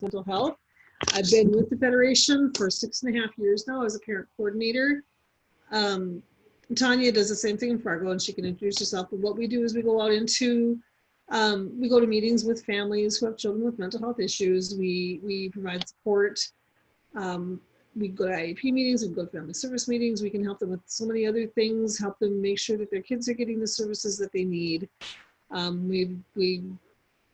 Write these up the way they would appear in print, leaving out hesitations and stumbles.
mental health. I've been with the Federation for 6.5 years now as a parent coordinator. Tanya does the same thing in Fargo, and she can introduce herself. But what we do is we go out into, we go to meetings with families who have children with mental health issues. We provide support. We go to IEP meetings, we go to family service meetings. We can help them with so many other things, help them make sure that their kids are getting the services that they need. We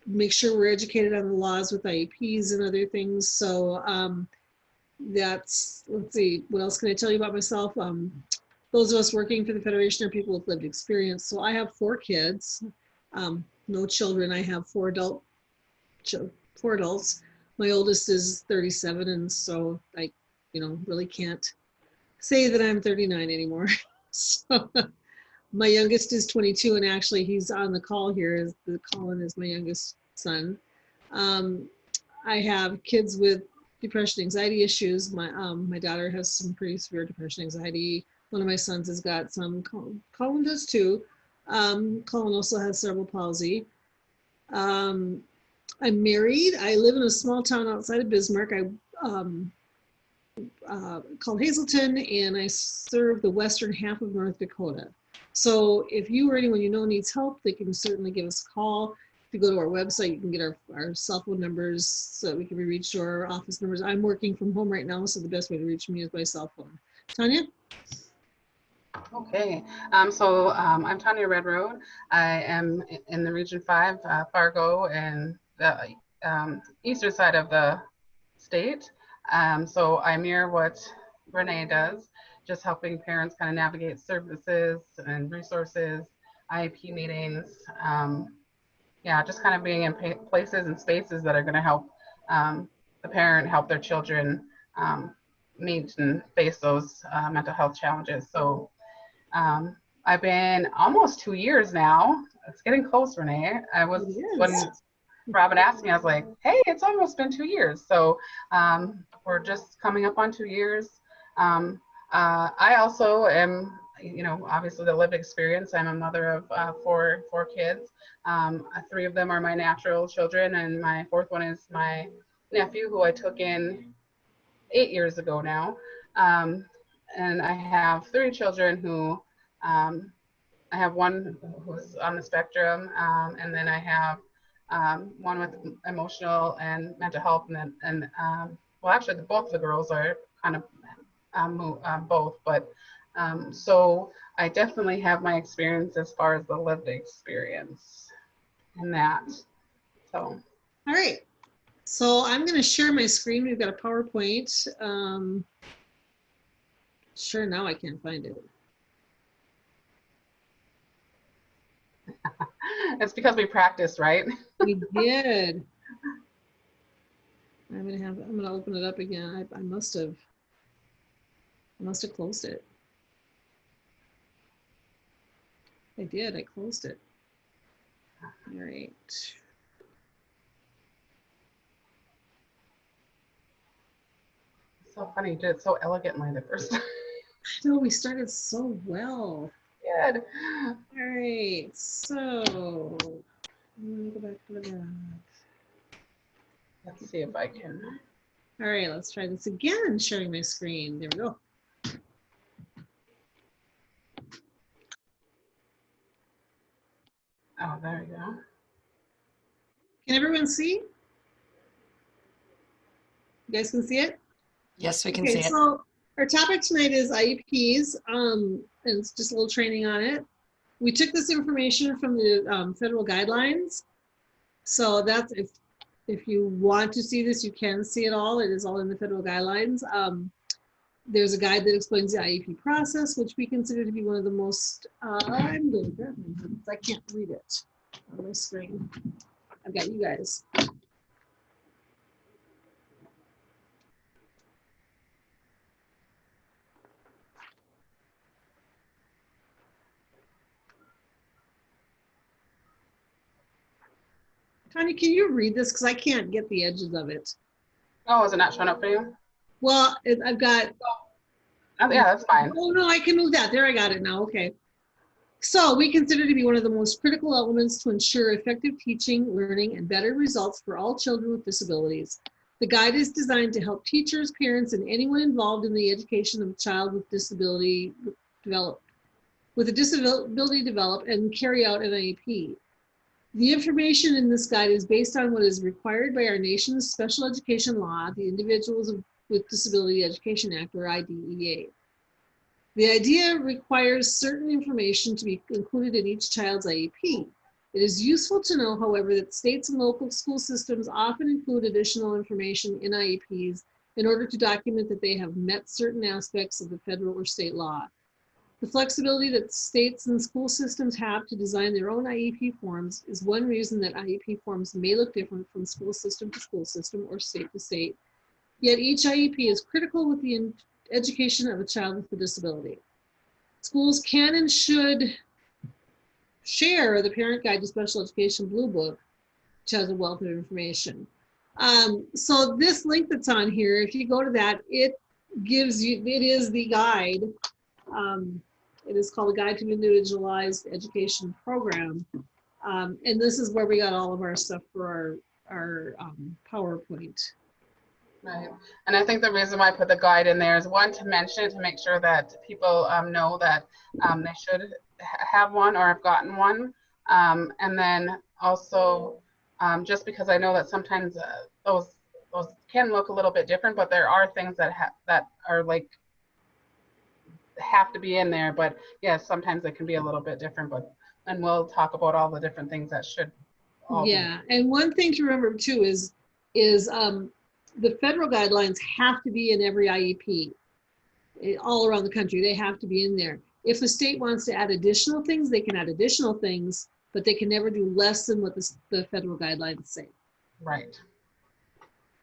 make sure we're educated on the laws with IEPs and other things. So that's, let's see, what else can I tell you about myself? Those of us working for the Federation are people with lived experience. So I have 4 kids, no children. I have 4 adults. My oldest is 37, and so I, really can't say that I'm 39 anymore. So my youngest is 22, and actually he's on the call here. Colin is my youngest son. I have kids with depression, anxiety issues. My daughter has some pretty severe depression, anxiety. One of my sons has got some. Colin does too. Colin also has cerebral palsy. I'm married. I live in a small town outside of Bismarck. Called Hazleton, and I serve the western half of North Dakota. So if you or anyone you know needs help, they can certainly give us a call. If you go to our website, you can get our cell phone numbers so that we can be reached, or our office numbers. I'm working from home right now, so the best way to reach me is by cell phone. Tanya? Okay, so I'm Tanya Redroad. I am in the Region 5, Fargo, and the eastern side of the state. So I mirror what Renee does, just helping parents kind of navigate services and resources, IEP meetings. Yeah, just kind of being in places and spaces that are going to help the parent help their children meet and face those mental health challenges. So I've been almost 2 years now. It's getting close, Renee. When Robin asked me, I was like, hey, it's almost been 2 years. So we're just coming up on 2 years. I also am, obviously the lived experience. I'm a mother of four kids. 3 of them are my natural children, and my 4th one is my nephew, who I took in 8 years ago now. And I have 3 children who, I have one who's on the spectrum, and then I have one with emotional and mental health, and well, actually, both of the girls are kind of both, but so I definitely have my experience as far as the lived experience in that. So. All right. So I'm going to share my screen. We've got a PowerPoint. Sure, now I can't find it. It's because we practiced, right? We did. I'm gonna open it up again. I must have closed it. I did. I closed it. All right. It's so funny. You did it so elegantly the first time. No, we started so well. Good. All right. So let me go back to that. Let's see if I can. All right, let's try this again, sharing my screen. There we go. Oh, there you go. Can everyone see? You guys can see it? Yes, we can see it. So our topic tonight is IEPs, and it's just a little training on it. We took this information from the federal guidelines. So that's, if you want to see this, you can see it all. It is all in the federal guidelines. There's a guide that explains the IEP process, which we consider to be one of the most, I'm going to grab my because I can't read it on my screen. I've got you guys. Tanya, can you read this? Because I can't get the edges of it. Oh, is it not showing up for you? Well, I've got. Oh, yeah, that's fine. Oh, no, I can move that. There, I got it now. Okay. So we consider to be one of the most critical elements to ensure effective teaching, learning, and better results for all children with disabilities. The guide is designed to help teachers, parents, and anyone involved in the education of a child with disability develop and carry out an IEP. The information in this guide is based on what is required by our nation's special education law, the Individuals with Disability Education Act, or IDEA. The idea requires certain information to be included in each child's IEP. It is useful to know, however, that states and local school systems often include additional information in IEPs in order to document that they have met certain aspects of the federal or state law. The flexibility that states and school systems have to design their own IEP forms is one reason that IEP forms may look different from school system to school system or state to state. Yet each IEP is critical with the education of a child with a disability. Schools can and should share the Parent Guide to Special Education Blue Book, which has a wealth of information. So this link that's on here, if you go to that, it gives you, it is the guide. It is called a Guide to Individualized Education Program. And this is where we got all of our stuff for our PowerPoint. Right. And I think the reason why I put the guide in there is, one, to mention it, to make sure that people know that they should have one or have gotten one. And then also, just because I know that sometimes those can look a little bit different, but there are things that are like have to be in there. But yes, sometimes it can be a little bit different. And we'll talk about all the different things that should all be. And one thing to remember too is the federal guidelines have to be in every IEP all around the country. They have to be in there. If the state wants to add additional things, they can add additional things, but they can never do less than what the federal guidelines say. Right.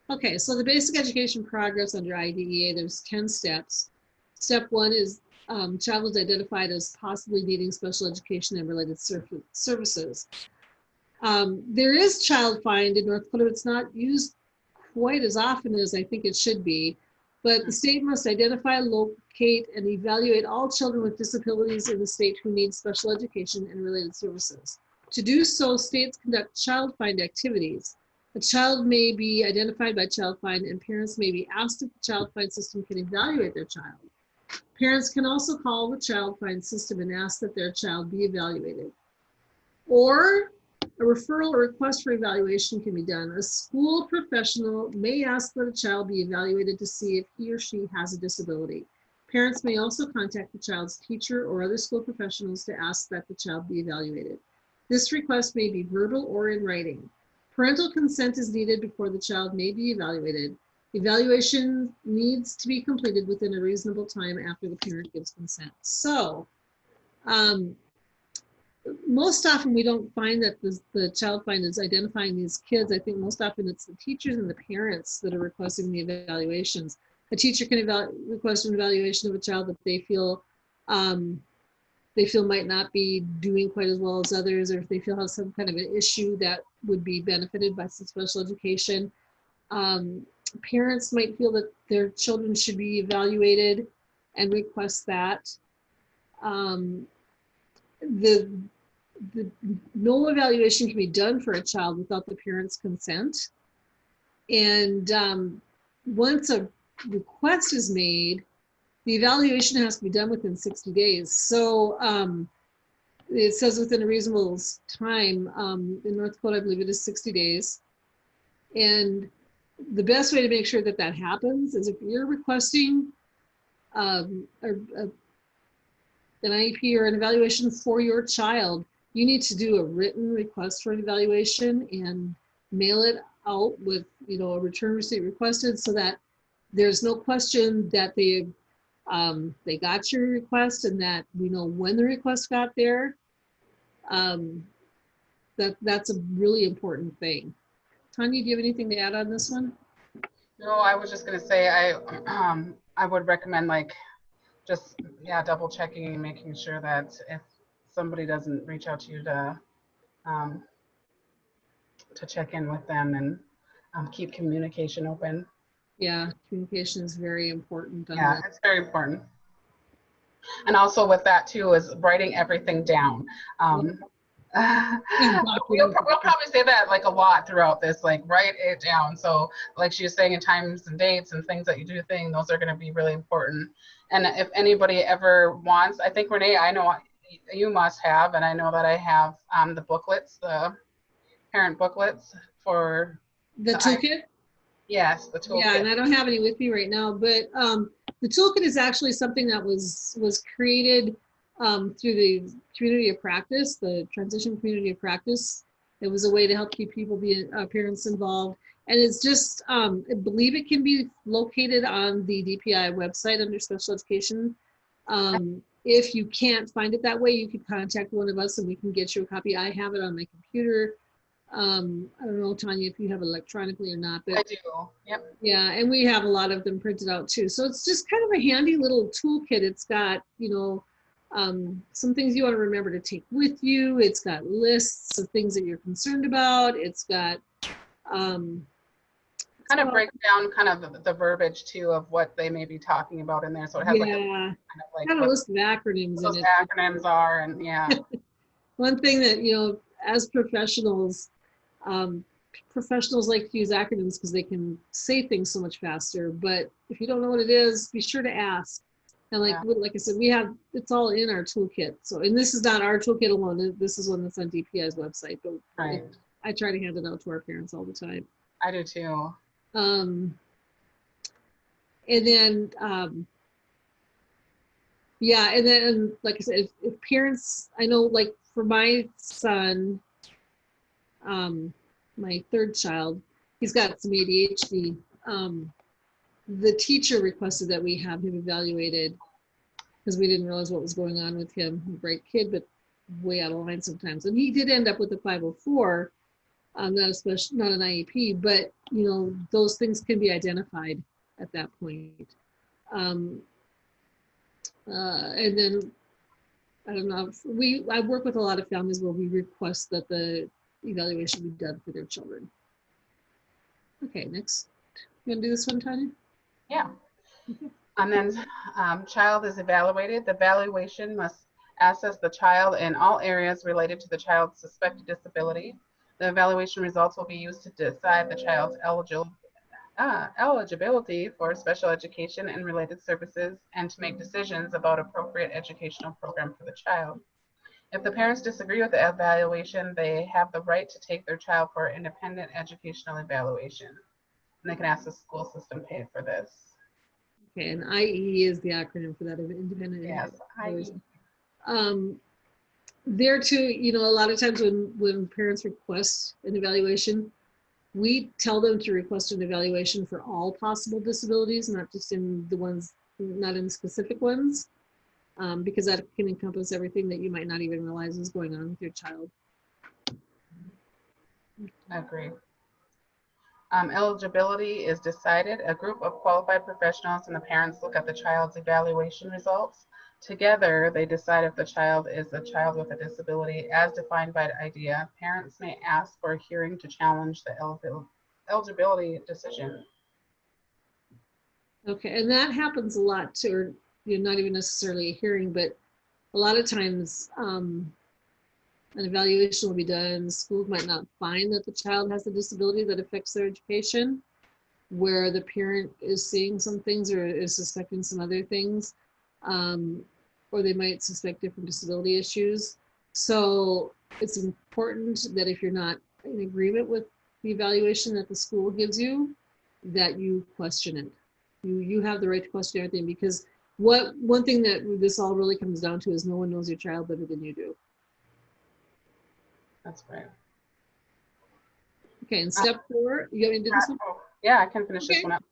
Okay, so the basic education progress under IDEA, there's 10 steps. Step 1 is child is identified as possibly needing special education and related services. There is child find in North Dakota. It's not used quite as often as I think it should be, but the state must identify, locate, and evaluate all children with disabilities in the state who need special education and related services. To do so, states conduct child find activities. A child may be identified by child find, and parents may be asked if the child find system can evaluate their child. Parents can also call the child find system and ask that their child be evaluated. Or a referral or request for evaluation can be done. A school professional may ask that a child be evaluated to see if he or she has a disability. Parents may also contact the child's teacher or other school professionals to ask that the child be evaluated. This request may be verbal or in writing. Parental consent is needed before the child may be evaluated. Evaluation needs to be completed within a reasonable time after the parent gives consent. So, most often we don't find that the child find is identifying these kids. I think most often it's the teachers and the parents that are requesting the evaluations. A teacher can request an evaluation of a child that they feel might not be doing quite as well as others, or if they feel have some kind of an issue that would be benefited by some special education. Parents might feel that their children should be evaluated and request that. No evaluation can be done for a child without the parent's consent. And once a request is made, the evaluation has to be done within 60 days. So it says within a reasonable time. In North Dakota, I believe it is 60 days. And the best way to make sure that that happens is if you're requesting an IEP or an evaluation for your child, you need to do a written request for an evaluation and mail it out with, a return receipt requested, so that there's no question that they got your request and that we know when the request got there. That's a really important thing. Tanya, do you have anything to add on this one? No, I was just going to say I would recommend just double checking and making sure that if somebody doesn't reach out to you to check in with them and keep communication open. Yeah, communication is very important. Yeah, it's very important. And also with that too is writing everything down. We'll probably say that like a lot throughout this, like write it down. So like she was saying, in times and dates and things that you do those are going to be really important. And if anybody ever wants, I think Renee, I know you must have, and I know that I have the booklets, the parent booklets for The toolkit? Yes, the toolkit. Yeah, and I don't have any with me right now, but the toolkit is actually something that was created through the community of practice, the transition community of practice. It was a way to help keep people, parents involved. And it's just, I believe it can be located on the DPI website under special education. If you can't find it that way, you could contact one of us and we can get you a copy. I have it on my computer. I don't know, Tanya, if you have it electronically or not, but I do. Yep. Yeah, and we have a lot of them printed out too. So it's just kind of a handy little toolkit. It's got, some things you want to remember to take with you. It's got lists of things that you're concerned about. It's got kind of breaks down kind of the verbiage too of what they may be talking about in there. So it has kind of a list of acronyms in it. Acronyms are, and yeah. One thing that, as professionals, professionals like to use acronyms because they can say things so much faster. But if you don't know what it is, be sure to ask. And like I said, it's all in our toolkit. So, and this is not our toolkit alone. This is one that's on DPI's website. But I try to hand it out to our parents all the time. I do too. And then, and like I said, if parents, I know, like for my son, my third child, he's got some ADHD. The teacher requested that we have him evaluated because we didn't realize what was going on with him. Bright kid, but way out of line sometimes. And he did end up with a 504, not an IEP, but those things can be identified at that point. And then I don't know. I work with a lot of families where we request that the evaluation be done for their children. Okay, next. You want to do this one, Tanya? Yeah. Okay. And then child is evaluated. The evaluation must assess the child in all areas related to the child's suspected disability. The evaluation results will be used to decide the child's eligibility for special education and related services and to make decisions about appropriate educational program for the child. If the parents disagree with the evaluation, they have the right to take their child for independent educational evaluation. And they can ask the school system paid for this. Okay, and IE is the acronym for that, independent. Yes, IE. There too, a lot of times when parents request an evaluation, we tell them to request an evaluation for all possible disabilities, not just in the ones, not in specific ones. Because that can encompass everything that you might not even realize is going on with your child. I agree. Eligibility is decided. A group of qualified professionals and the parents look at the child's evaluation results. Together, they decide if the child is a child with a disability as defined by the IDEA. Parents may ask for a hearing to challenge the eligibility decision. Okay, and that happens a lot too, or not even necessarily a hearing, but a lot of times an evaluation will be done. Schools might not find that the child has a disability that affects their education, where the parent is seeing some things or is suspecting some other things, or they might suspect different disability issues. So it's important that if you're not in agreement with the evaluation that the school gives you, that you question it. You have the right to question everything, because one thing that this all really comes down to is no one knows your child better than you do. That's right. Okay, and step 4, you want me to do this one? Yeah, I can finish this one up.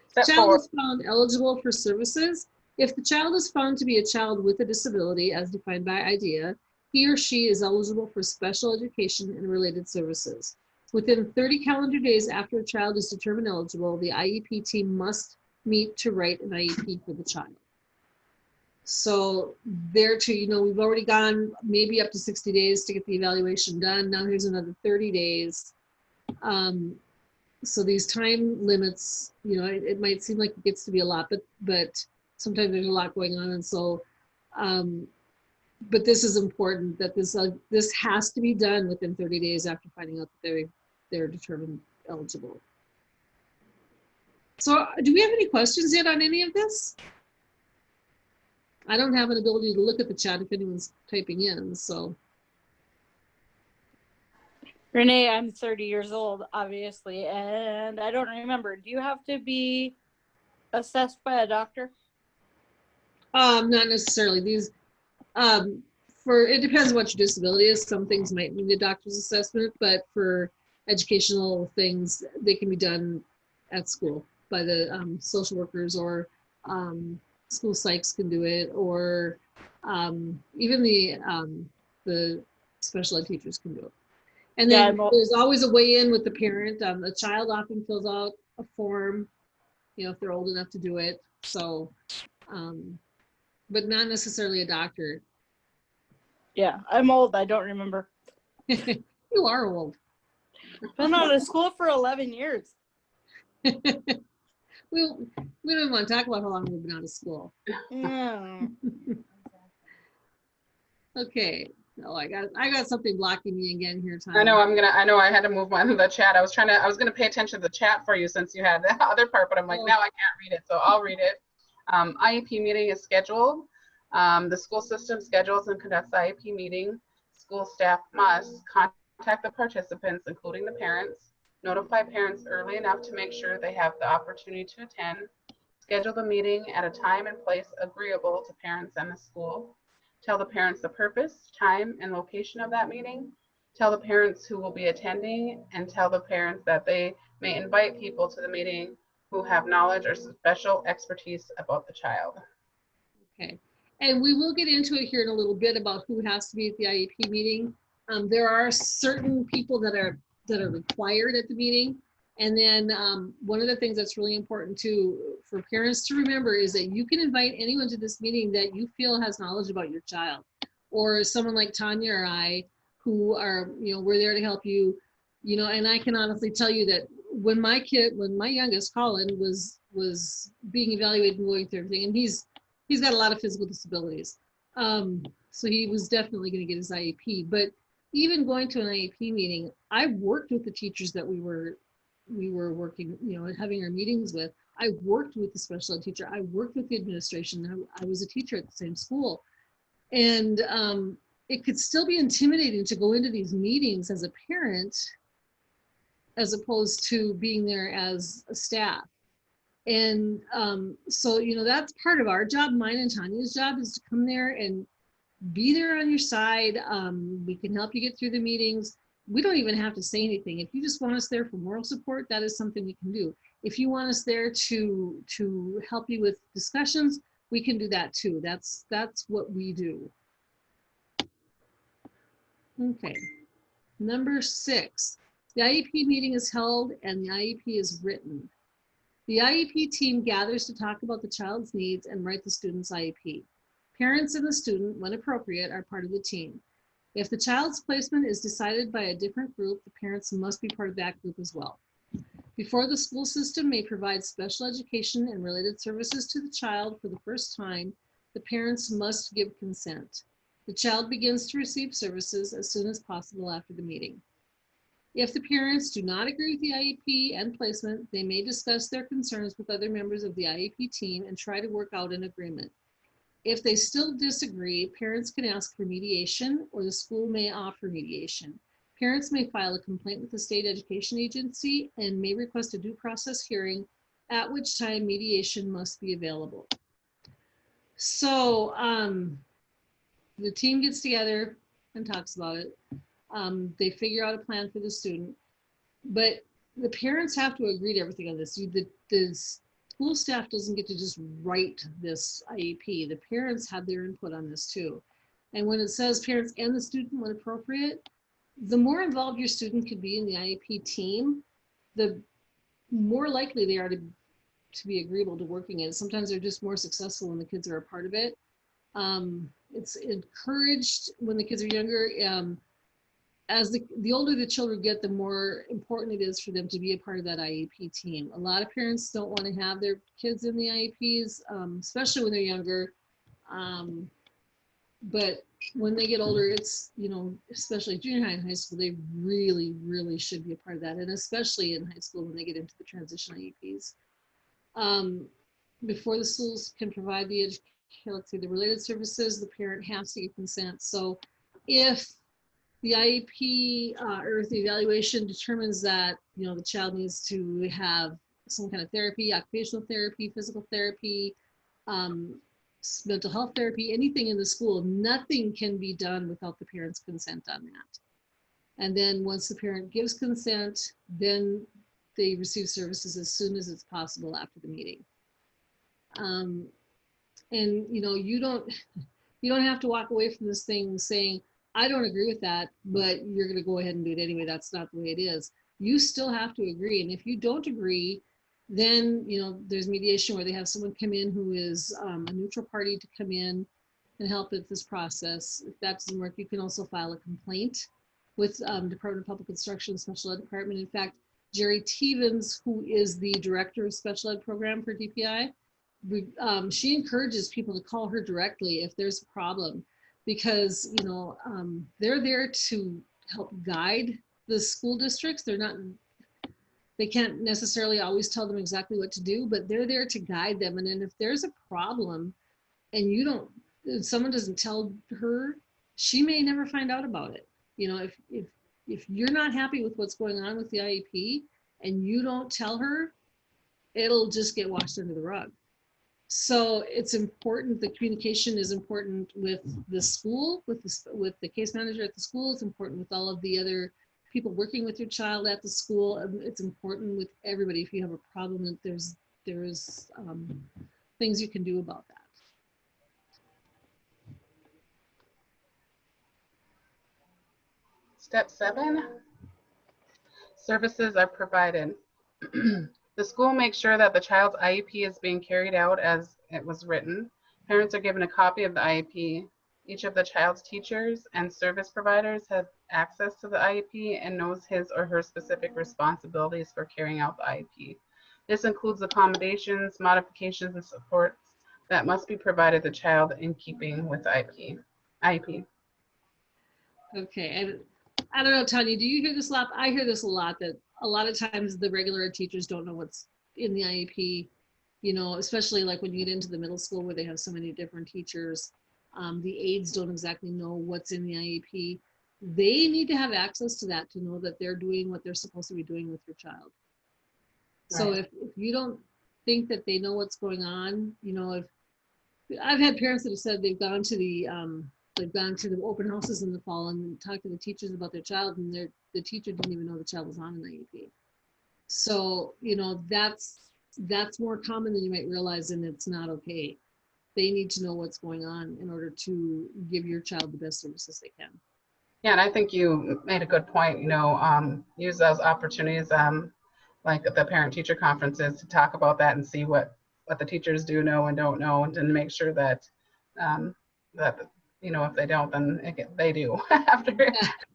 Step Child 4. is found eligible for services. If the child is found to be a child with a disability as defined by IDEA, he or she is eligible for special education and related services. Within 30 calendar days after a child is determined eligible, the IEP team must meet to write an IEP for the child. So there too, we've already gone maybe up to 60 days to get the evaluation done. Now here's another 30 days. So these time limits, it might seem like it gets to be a lot, but sometimes there's a lot going on. And so but this is important that this has to be done within 30 days after finding out that they're determined eligible. So do we have any questions yet on any of this? I don't have an ability to look at the chat if anyone's typing in, so. Renee, I'm 30 years old, obviously, and I don't remember. Do you have to be assessed by a doctor? Not necessarily. These, it depends what your disability is. Some things might need a doctor's assessment, but for educational things, they can be done at school by the social workers, or school psychs can do it, or even the special ed teachers can do it. And then there's always a way in with the parent. The child often fills out a form, if they're old enough to do it. So, but not necessarily a doctor. Yeah, I'm old. I don't remember. You are old. Been out of school for 11 years. We don't even want to talk about how long we've been out of school. Yeah. Okay. Oh, I got something blocking me again here, Tanya. I know I had to move the chat. I was gonna pay attention to the chat for you since you had the other part, but I'm like, now I can't read it, so I'll read it. IEP meeting is scheduled. The school system schedules and conducts the IEP meeting. School staff must contact the participants, including the parents, notify parents early enough to make sure they have the opportunity to attend, schedule the meeting at a time and place agreeable to parents and the school, tell the parents the purpose, time, and location of that meeting, tell the parents who will be attending, and tell the parents that they may invite people to the meeting who have knowledge or special expertise about the child. Okay, and we will get into it here in a little bit about who has to be at the IEP meeting. There are certain people that are required at the meeting. And then one of the things that's really important too for parents to remember is that you can invite anyone to this meeting that you feel has knowledge about your child, or someone like Tanya or I, who are, we're there to help you, and I can honestly tell you that when my youngest Colin was being evaluated and going through everything, and he's got a lot of physical disabilities. So he was definitely going to get his IEP, but even going to an IEP meeting, I worked with the teachers that we were working, having our meetings with. I worked with the special ed teacher. I worked with the administration. I was a teacher at the same school. And it could still be intimidating to go into these meetings as a parent, as opposed to being there as a staff. And so, that's part of our job. Mine and Tanya's job is to come there and be there on your side. We can help you get through the meetings. We don't even have to say anything. If you just want us there for moral support, that is something we can do. If you want us there to help you with discussions, we can do that too. That's what we do. Okay. Number 6, the IEP meeting is held and the IEP is written. The IEP team gathers to talk about the child's needs and write the student's IEP. Parents and the student, when appropriate, are part of the team. If the child's placement is decided by a different group, the parents must be part of that group as well. Before the school system may provide special education and related services to the child for the first time, the parents must give consent. The child begins to receive services as soon as possible after the meeting. If the parents do not agree with the IEP and placement, they may discuss their concerns with other members of the IEP team and try to work out an agreement. If they still disagree, parents can ask for mediation, or the school may offer mediation. Parents may file a complaint with the state education agency and may request a due process hearing, at which time mediation must be available. So the team gets together and talks about it. They figure out a plan for the student, but the parents have to agree to everything on this. The school staff doesn't get to just write this IEP. The parents have their input on this too. And when it says parents and the student when appropriate, the more involved your student could be in the IEP team, the more likely they are to be agreeable to working in it. Sometimes they're just more successful when the kids are a part of it. It's encouraged when the kids are younger. As the older the children get, the more important it is for them to be a part of that IEP team. A lot of parents don't want to have their kids in the IEPs, especially when they're younger. But when they get older, it's, you know, especially junior high and high school, they really, really should be a part of that. And especially in high school when they get into the transition IEPs. Before the schools can provide the let's say the related services, the parent has to get consent. So if the IEP or the evaluation determines that, you know, the child needs to have some kind of therapy, occupational therapy, physical therapy, mental health therapy, anything in the school, nothing can be done without the parent's consent on that. And then once the parent gives consent, then they receive services as soon as it's possible after the meeting. And you know, you don't have to walk away from this thing saying, I don't agree with that, but you're going to go ahead and do it anyway. That's not the way it is. You still have to agree. And if you don't agree, then, you know, there's mediation where they have someone come in who is a neutral party to come in and help with this process. If that doesn't work, you can also file a complaint with Department of Public Instruction, Special Ed Department. In fact, Jerry Tevens, who is the director of special ed program for DPI, she encourages people to call her directly if there's a problem, because, you know, they're there to help guide the school districts. They can't necessarily always tell them exactly what to do, but they're there to guide them. And then if there's a problem and someone doesn't tell her, she may never find out about it. You know, if you're not happy with what's going on with the IEP and you don't tell her, it'll just get washed under the rug. So it's important, the communication is important with the school, with the case manager at the school. It's important with all of the other people working with your child at the school. It's important with everybody. If you have a problem, there's things you can do about that. Step 7, services are provided. The school makes sure that the child's IEP is being carried out as it was written. Parents are given a copy of the IEP. Each of the child's teachers and service providers have access to the IEP and knows his or her specific responsibilities for carrying out the IEP. This includes accommodations, modifications, and supports that must be provided to the child in keeping with the IEP. Okay, and I don't know, Tanya, do you hear this a lot? I hear this a lot, that a lot of times the regular ed teachers don't know what's in the IEP, you know, especially like when you get into the middle school where they have so many different teachers. The aides don't exactly know what's in the IEP. They need to have access to that to know that they're doing what they're supposed to be doing with your child. So if you don't think that they know what's going on, you know, if I've had parents that have said they've gone to the open houses in the fall and talked to the teachers about their child, and the teacher didn't even know the child was on an IEP. So, you know, that's more common than you might realize, and it's not okay. They need to know what's going on in order to give your child the best services they can. Yeah, and I think you made a good point, you know, use those opportunities like at the parent-teacher conferences to talk about that and see what the teachers do know and don't know, and to make sure that, that, you know, if they don't, then they do after.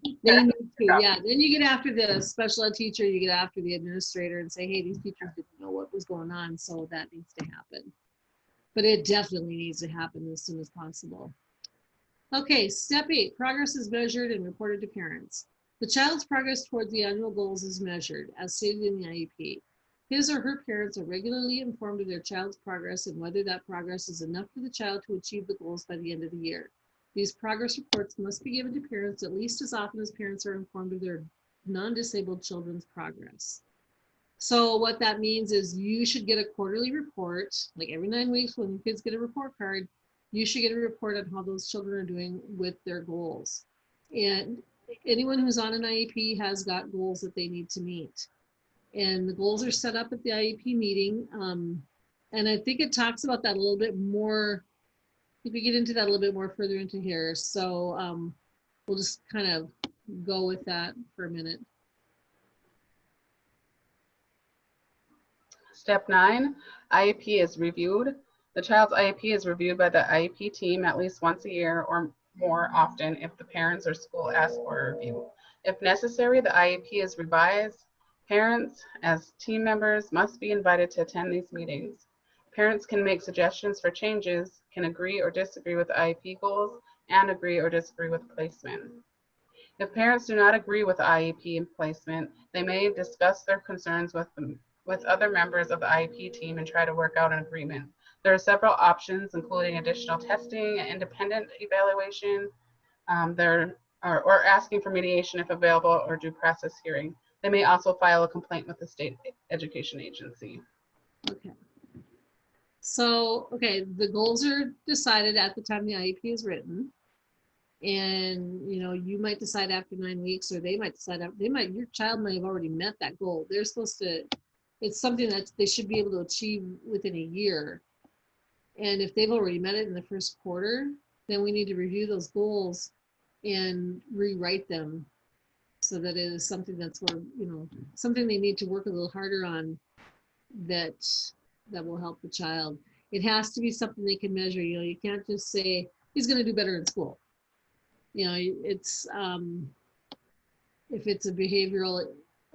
Yeah, they need to, yeah. Then you get after the special ed teacher, you get after the administrator and say, hey, these teachers didn't know what was going on, so that needs to happen. But it definitely needs to happen as soon as possible. Okay, step 8, progress is measured and reported to parents. The child's progress towards the annual goals is measured, as stated in the IEP. His or her parents are regularly informed of their child's progress and whether that progress is enough for the child to achieve the goals by the end of the year. These progress reports must be given to parents at least as often as parents are informed of their non-disabled children's progress. So what that means is you should get a quarterly report, like every 9 weeks when kids get a report card, you should get a report on how those children are doing with their goals. And anyone who's on an IEP has got goals that they need to meet. And the goals are set up at the IEP meeting. And I think it talks about that a little bit more. If we get into that a little bit more further into here. So we'll just kind of go with that for a minute. Step 9, IEP is reviewed. The child's IEP is reviewed by the IEP team at least once a year or more often if the parents or school ask for a review. If necessary, the IEP is revised. Parents, as team members, must be invited to attend these meetings. Parents can make suggestions for changes, can agree or disagree with IEP goals, and agree or disagree with placement. If parents do not agree with the IEP and placement, they may discuss their concerns with other members of the IEP team and try to work out an agreement. There are several options, including additional testing, independent evaluation, or asking for mediation if available, or due process hearing. They may also file a complaint with the state education agency. Okay. So, okay, the goals are decided at the time the IEP is written. And, you know, you might decide after 9 weeks, or they might decide, your child might have already met that goal. They're supposed to, it's something that they should be able to achieve within a year. And if they've already met it in the first quarter, then we need to review those goals and rewrite them so that it is something that's where, you know, something they need to work a little harder on that will help the child. It has to be something they can measure. You know, you can't just say he's going to do better in school. You know, it's if it's a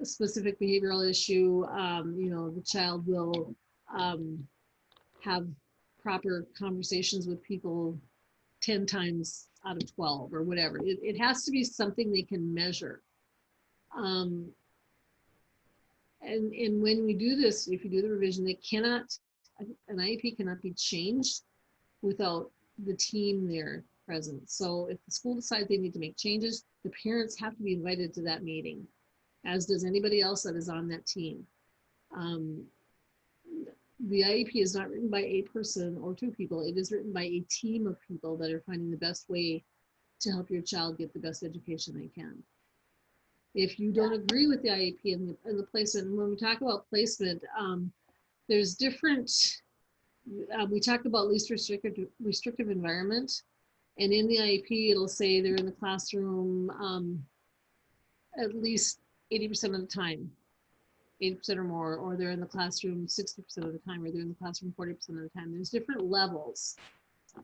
specific behavioral issue, you know, the child will have proper conversations with people 10 times out of 12 or whatever. It has to be something they can measure. And when we do this, if you do the revision, an IEP cannot be changed without the team there present. So if the school decides they need to make changes, the parents have to be invited to that meeting, as does anybody else that is on that team. The IEP is not written by a person or two people. It is written by a team of people that are finding the best way to help your child get the best education they can. If you don't agree with the IEP and the placement, and when we talk about placement, there's different, we talked about least restrictive environment, and in the IEP, it'll say they're in the classroom at least 80% of the time, 80% or more, or they're in the classroom 60% of the time, or they're in the classroom 40% of the time. There's different levels.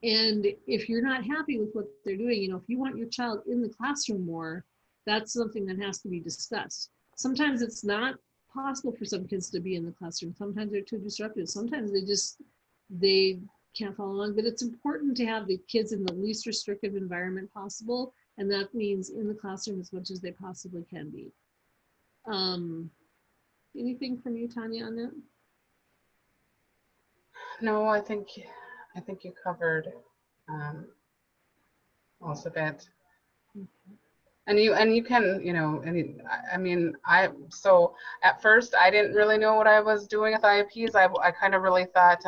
And if you're not happy with what they're doing, you know, if you want your child in the classroom more, that's something that has to be discussed. Sometimes it's not possible for some kids to be in the classroom. Sometimes they're too disruptive. Sometimes they can't follow along, but it's important to have the kids in the least restrictive environment possible. And that means in the classroom as much as they possibly can be. Anything from you, Tanya, on that? No, I think you covered most of it. Okay. And you can, you know, and I mean, so at first I didn't really know what I was doing with IEPs. I kind of really thought,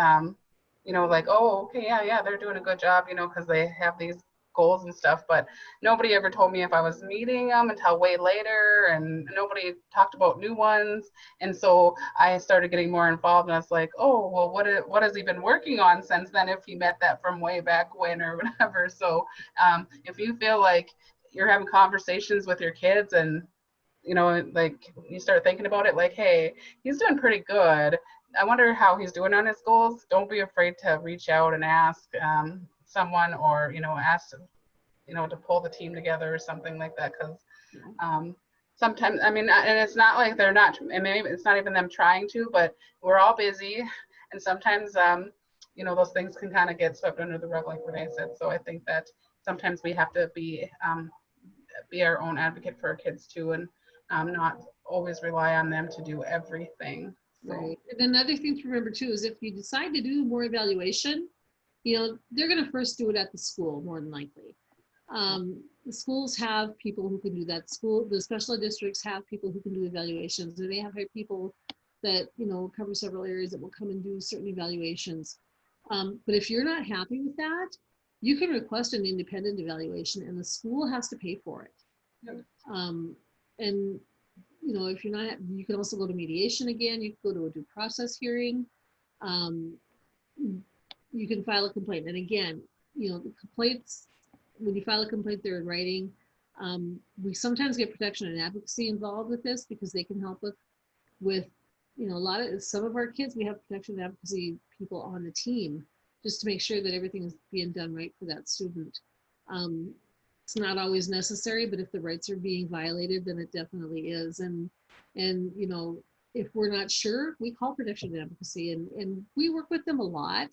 you know, like, oh, okay, yeah, they're doing a good job, you know, because they have these goals and stuff, but nobody ever told me if I was meeting them until way later, and nobody talked about new ones. And so I started getting more involved, and I was like, oh, well, what has he been working on since then, if he met that from way back when or whatever. So if you feel like you're having conversations with your kids and, you know, like you start thinking about it, like, hey, he's doing pretty good, I wonder how he's doing on his goals, don't be afraid to reach out and ask someone, or, you know, ask, you know, to pull the team together or something like that. Because sometimes, I mean, and it's not like they're not, and maybe it's not even them trying to, but we're all busy, and sometimes you know, those things can kind of get swept under the rug, like Renee said. So I think that sometimes we have to be our own advocate for our kids too, and not always rely on them to do everything. So. Right. And another thing to remember too is if you decide to do more evaluation, you know, they're going to first do it at the school more than likely. The schools have people who can do that. The special ed districts have people who can do evaluations, or they have people that, you know, cover several areas that will come and do certain evaluations. But if you're not happy with that, you can request an independent evaluation, and the school has to pay for it. Yep. And you know, if you're not, you can also go to mediation again. You can go to a due process hearing. You can file a complaint. And again, you know, the complaints, when you file a complaint, they're in writing. We sometimes get protection and advocacy involved with this, because they can help with, you know, some of our kids, we have protection and advocacy people on the team just to make sure that everything is being done right for that student. It's not always necessary, but if the rights are being violated, then it definitely is. And you know, if we're not sure, we call protection and advocacy, and we work with them a lot.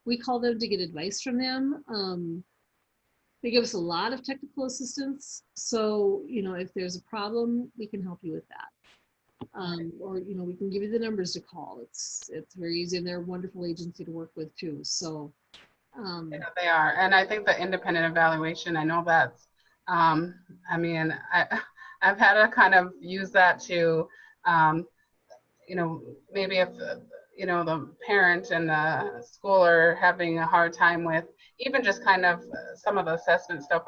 We call them to get advice from them. They give us a lot of technical assistance. So, you know, if there's a problem, we can help you with that. Or, you know, we can give you the numbers to call. It's very easy, and they're a wonderful agency to work with too. So, Yeah, they are. And I think the independent evaluation, I know that's, I mean, I've had to kind of use that to, you know, maybe if, you know, the parent and the school are having a hard time with even just kind of some of the assessment stuff,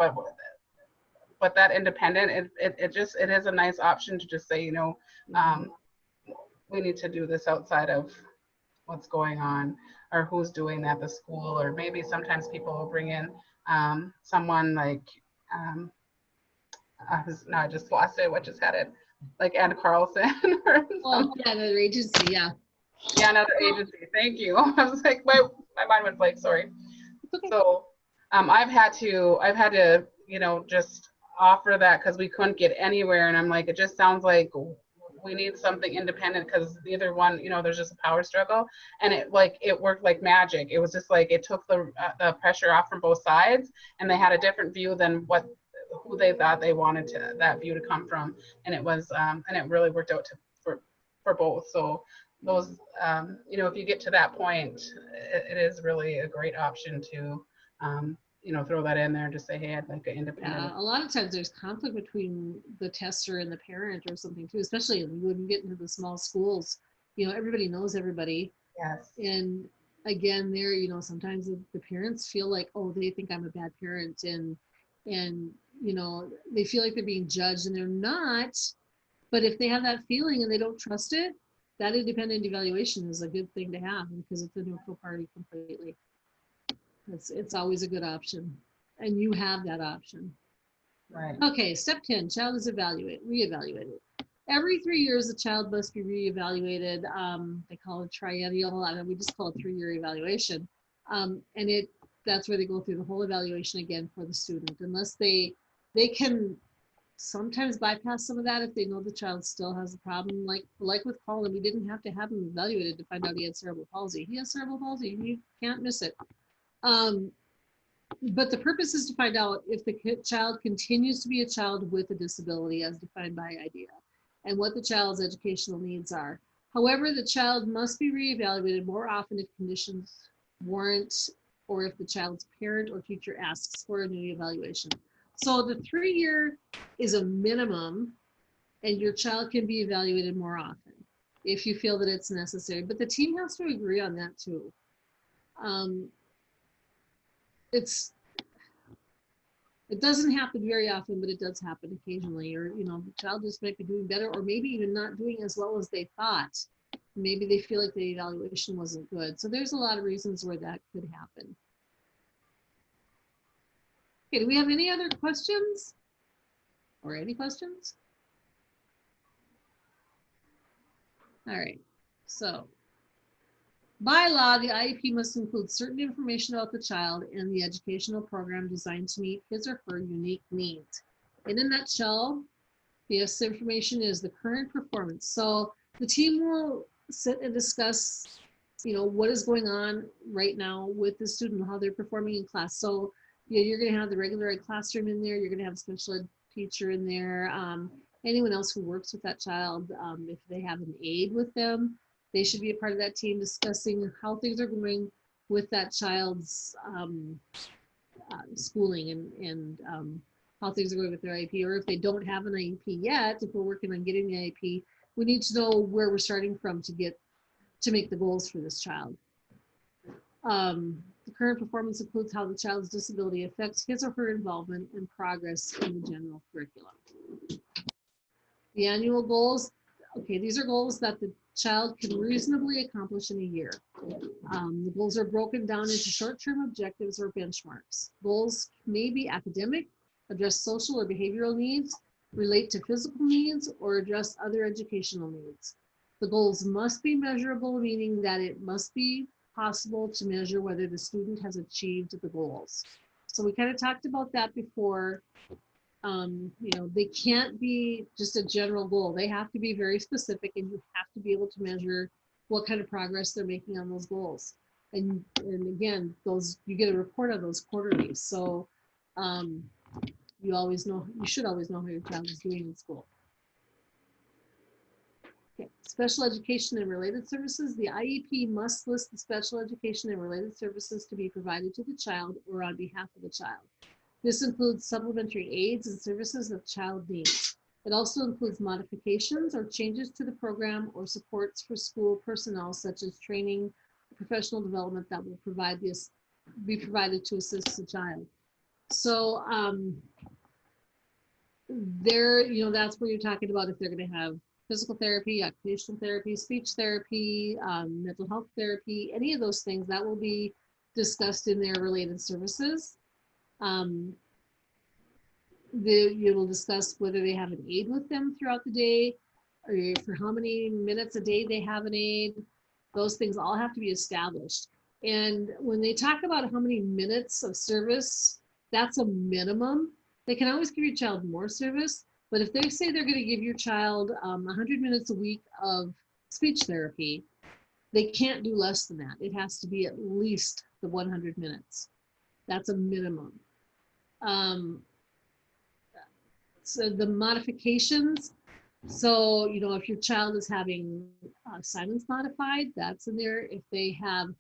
but that independent, it is a nice option to just say, you know, we need to do this outside of what's going on or who's doing that at the school, or maybe sometimes people will bring in someone like now I just lost it, what just had it, like Ann Carlson or oh, yeah, another agency, yeah. yeah, another agency. Thank you. I was like, my mind went blank. Sorry. Okay. So I've had to, you know, just offer that because we couldn't get anywhere, and I'm like, it just sounds like we need something independent because neither one, you know, there's just a power struggle, and it worked like magic. It was just like it took the pressure off from both sides, and they had a different view than who they thought they wanted that view to come from, and it was and it really worked out for both. So those, you know, if you get to that point, it is really a great option to, you know, throw that in there and just say, hey, I'd like an independent. Yeah, a lot of times there's conflict between the tester and the parent or something too, especially when you get into the small schools. You know, everybody knows everybody. Yes. And again, there, you know, sometimes the parents feel like, oh, they think I'm a bad parent, and you know, they feel like they're being judged, and they're not. But if they have that feeling and they don't trust it, that independent evaluation is a good thing to have because it's a neutral party completely. It's always a good option, and you have that option. Right. Okay, step 10, child is reevaluated. Every 3 years, the child must be reevaluated. They call it triennial, and we just call it 3-year evaluation. And that's where they go through the whole evaluation again for the student, unless they can sometimes bypass some of that if they know the child still has a problem. Like with Colin, we didn't have to have him evaluated to find out he had cerebral palsy. He has cerebral palsy, you can't miss it. But the purpose is to find out if the child continues to be a child with a disability as defined by IDEA, and what the child's educational needs are. However, the child must be reevaluated more often if conditions warrant, or if the child's parent or teacher asks for a new evaluation. So the 3-year is a minimum, and your child can be evaluated more often if you feel that it's necessary. But the team has to agree on that too. It doesn't happen very often, but it does happen occasionally. Or, you know, the child just might be doing better, or maybe even not doing as well as they thought. Maybe they feel like the evaluation wasn't good. So there's a lot of reasons where that could happen. Okay, do we have any other questions? Or any questions? All right, so by law, the IEP must include certain information about the child and the educational program designed to meet his or her unique needs. In a nutshell, this information is the current performance. So the team will sit and discuss, you know, what is going on right now with the student, how they're performing in class. So yeah, you're going to have the regular ed classroom in there. You're going to have a special ed teacher in there. Anyone else who works with that child, if they have an aide with them, they should be a part of that team discussing how things are going with that child's schooling and how things are going with their IEP. Or if they don't have an IEP yet, if we're working on getting the IEP, we need to know where we're starting from to make the goals for this child. The current performance includes how the child's disability affects his or her involvement and progress in the general curriculum. The annual goals, okay, these are goals that the child can reasonably accomplish in a year. The goals are broken down into short-term objectives or benchmarks. Goals may be academic, address social or behavioral needs, relate to physical needs, or address other educational needs. The goals must be measurable, meaning that it must be possible to measure whether the student has achieved the goals. So we kind of talked about that before. You know, they can't be just a general goal. They have to be very specific, and you have to be able to measure what kind of progress they're making on those goals. And again, you get a report on those quarterly. So You should always know how your child is doing in school. Okay. Special education and related services. The IEP must list the special education and related services to be provided to the child or on behalf of the child. This includes supplementary aids and services that the child needs. It also includes modifications or changes to the program or supports for school personnel, such as training, professional development that will be provided to assist the child. So that's where you're talking about if they're going to have physical therapy, occupational therapy, speech therapy, mental health therapy, any of those things that will be discussed in their related services. You will discuss whether they have an aide with them throughout the day, or for how many minutes a day they have an aide. Those things all have to be established. And when they talk about how many minutes of service, that's a minimum. They can always give your child more service, but if they say they're going to give your child 100 minutes a week of speech therapy, they can't do less than that. It has to be at least the 100 minutes. That's a minimum. So the modifications, so, if your child is having silence modified, that's in there. If they have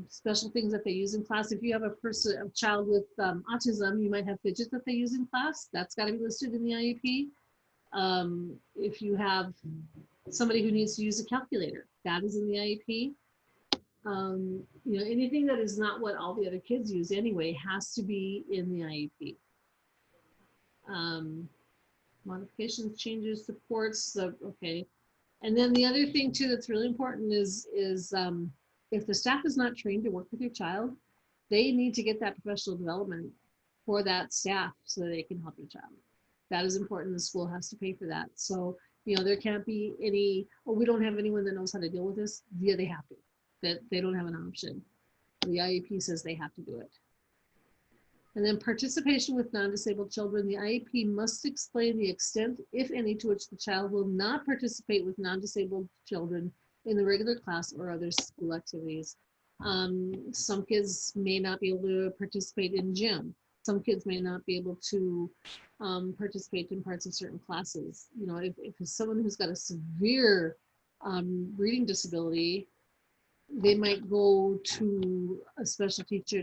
special things that they use in class, if you have a child with autism, you might have fidget that they use in class. That's got to be listed in the IEP. If you have somebody who needs to use a calculator, that is in the IEP. Anything that is not what all the other kids use anyway has to be in the IEP. Modifications, changes, supports, okay. And then the other thing too that's really important is if the staff is not trained to work with your child, they need to get that professional development for that staff so that they can help your child. That is important. The school has to pay for that. So, there can't be any, we don't have anyone that knows how to deal with this. Yeah, they have to. That they don't have an option. The IEP says they have to do it. And then participation with non-disabled children. The IEP must explain the extent, if any, to which the child will not participate with non-disabled children in the regular class or other school activities. Some kids may not be able to participate in gym. Some kids may not be able to participate in parts of certain classes. If it's someone who's got a severe reading disability, they might go to a special teacher,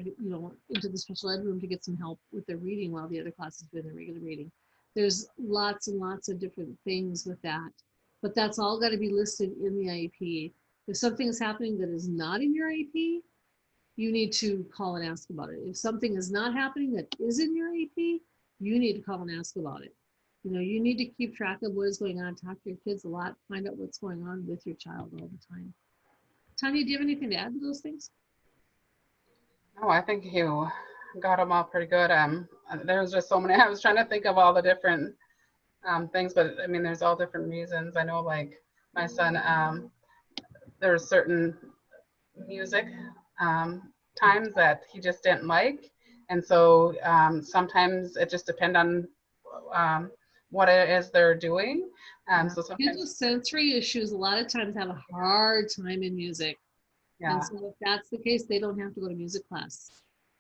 into the special ed room to get some help with their reading while the other classes do their regular reading. There's lots and lots of different things with that, but that's all got to be listed in the IEP. If something is happening that is not in your IEP, you need to call and ask about it. If something is not happening that is in your IEP, you need to call and ask about it. You need to keep track of what is going on, talk to your kids a lot, find out what's going on with your child all the time. Tanya, do you have anything to add to those things? No, I think you got them all pretty good. There was just so many. I was trying to think of all the different things, but I mean, there's all different reasons. I know, like my son, there's certain music times that he just didn't like, and so sometimes it just depends on what it is they're doing. So sometimes kids with sensory issues a lot of times have a hard time in music. Yeah. And so if that's the case, they don't have to go to music class.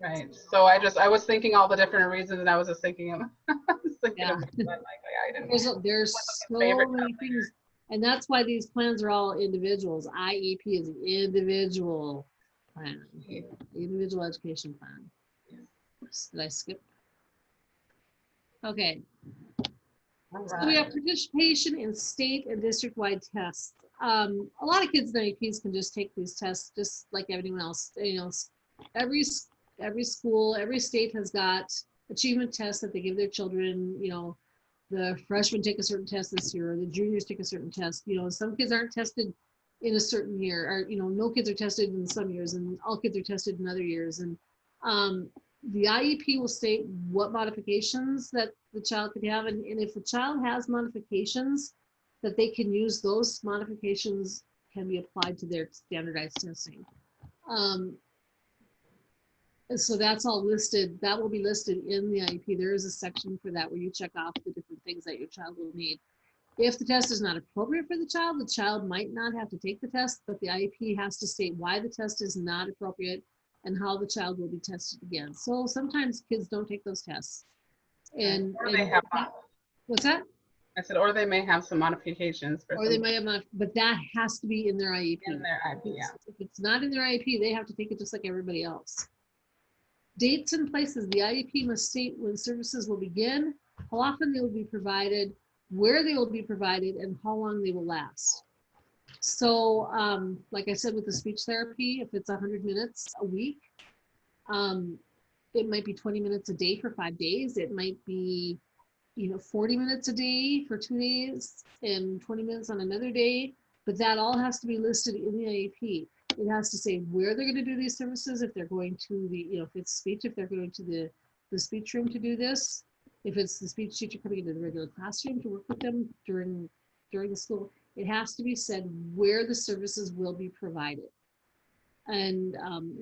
Right. So I was thinking all the different reasons, and I was just thinking of, Yeah. of I didn't. There's so many things, and that's why these plans are all individuals. IEP is an individual plan, individual education plan. Oops, did I skip? Okay. Right. So we have participation in state and district-wide tests. A lot of kids in IEPs can just take these tests just like anyone else. Every school, every state has got achievement tests that they give their children. The freshmen take a certain test this year, or the juniors take a certain test. Some kids aren't tested in a certain year, or no kids are tested in some years, and all kids are tested in other years. And the IEP will state what modifications that the child could have, and if the child has modifications, that they can use those modifications can be applied to their standardized testing. So that's all listed. That will be listed in the IEP. There is a section for that where you check off the different things that your child will need. If the test is not appropriate for the child might not have to take the test, but the IEP has to state why the test is not appropriate and how the child will be tested again. So sometimes kids don't take those tests. And, Or they have, what's that? I said, or they may have some modifications for Or they might have not, but that has to be in their IEP. in their IEP, yeah. If it's not in their IEP, they have to take it just like everybody else. Dates and places. The IEP must state when services will begin, how often they will be provided, where they will be provided, and how long they will last. So, like I said, with the speech therapy, if it's 100 minutes a week, it might be 20 minutes a day for 5 days. It might be, 40 minutes a day for 2 days and 20 minutes on another day. But that all has to be listed in the IEP. It has to say where they're going to do these services. If they're going to the, if it's speech, if they're going to the speech room to do this, if it's the speech teacher coming into the regular classroom to work with them during the school, it has to be said where the services will be provided. And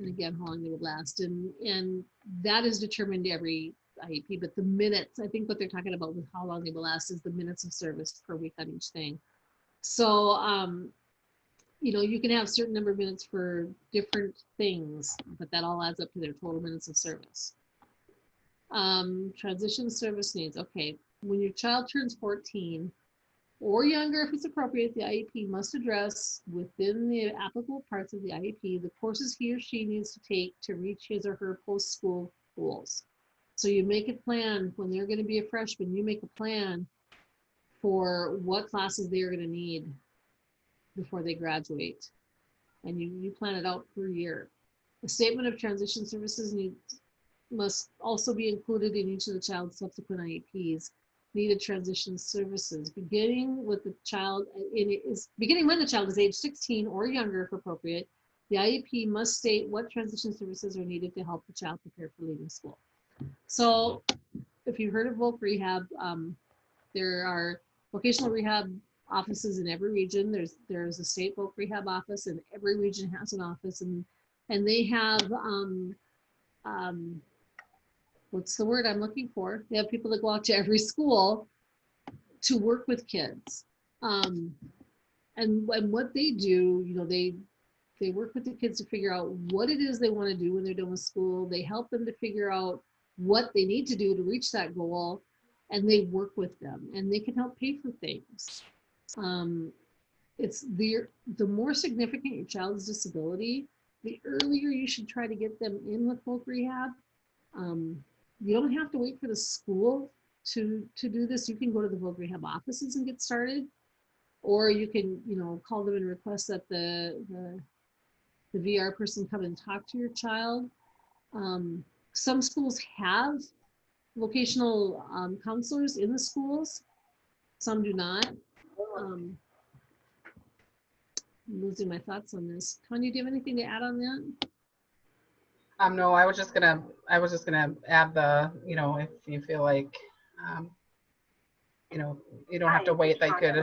again, how long they would last. And that is determined every IEP, but the minutes, I think what they're talking about with how long they will last is the minutes of service per week on each thing. So, you can have a certain number of minutes for different things, but that all adds up to their total minutes of service. Transition service needs. Okay, when your child turns 14 or younger, if it's appropriate, the IEP must address within the applicable parts of the IEP the courses he or she needs to take to reach his or her post-school goals. So you make a plan when they're going to be a freshman, you make a plan for what classes they are going to need before they graduate. And you plan it out per year. A statement of transition services must also be included in each of the child's subsequent IEPs. Needed transition services, beginning with the child, beginning when the child is age 16 or younger if appropriate. The IEP must state what transition services are needed to help the child prepare for leaving school. So if you've heard of voc rehab, there are vocational rehab offices in every region. There's a state voc rehab office, and every region has an office, and they have what's the word I'm looking for? They have people that go out to every school to work with kids. And what they do, they work with the kids to figure out what it is they want to do when they're done with school. They help them to figure out what they need to do to reach that goal, and they work with them, and they can help pay for things. It's the more significant your child's disability, the earlier you should try to get them in with voc rehab. You don't have to wait for the school to do this. You can go to the voc rehab offices and get started, or you can, call them and request that the VR person come and talk to your child. Some schools have vocational counselors in the schools. Some do not. I'm losing my thoughts on this. Tanya, do you have anything to add on that? No, I was just gonna add the, if you feel like, you don't have to wait, they could,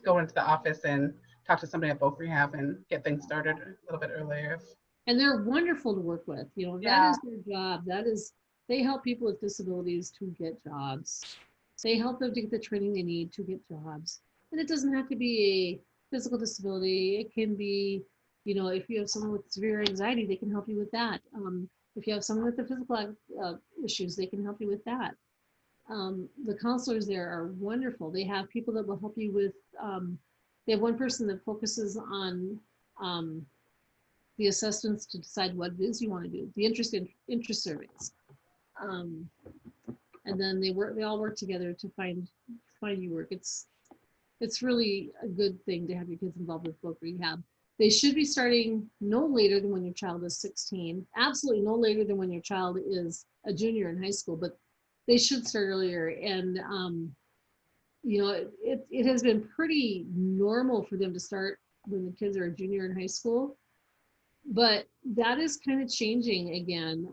go into the office and talk to somebody at voc rehab and get things started a little bit earlier. And they're wonderful to work with. That is their job. They help people with disabilities to get jobs. They help them to get the training they need to get jobs. And it doesn't have to be a physical disability. It can be, if you have someone with severe anxiety, they can help you with that. If you have someone with the physical issues, they can help you with that. The counselors there are wonderful. They have people that will help you with, they have one person that focuses on the assessments to decide what it is you want to do, the interest surveys. And then they all work together to find you work. It's really a good thing to have your kids involved with voc rehab. They should be starting no later than when your child is 16. Absolutely no later than when your child is a junior in high school, but they should start earlier. And it has been pretty normal for them to start when the kids are a junior in high school, but that is kind of changing again.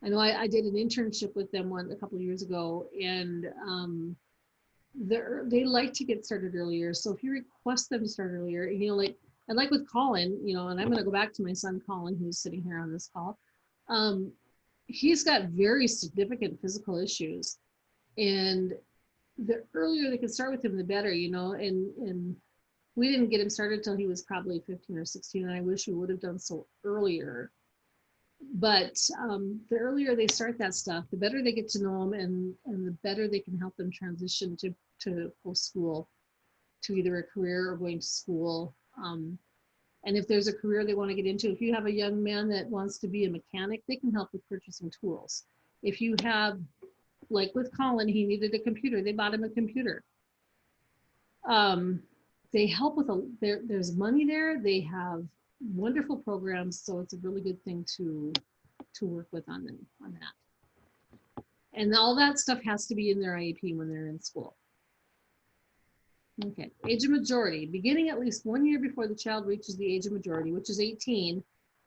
I know I did an internship with them a couple of years ago, and they like to get started earlier. So if you request them to start earlier, like with Colin, and I'm going to go back to my son Colin, who's sitting here on this call. He's got very significant physical issues, and the earlier they can start with him, the better, and We didn't get him started till he was probably 15 or 16, and I wish we would have done so earlier. But the earlier they start that stuff, the better they get to know them, and the better they can help them transition to post-school, to either a career or going to school. And if there's a career they want to get into, if you have a young man that wants to be a mechanic, they can help with purchasing tools. If you have, like with Colin, he needed a computer, they bought him a computer. They help with there's money there. They have wonderful programs, so it's a really good thing to work with on that. And all that stuff has to be in their IEP when they're in school. Okay, age of majority. Beginning at least 1 year before the child reaches the age of majority, which is 18,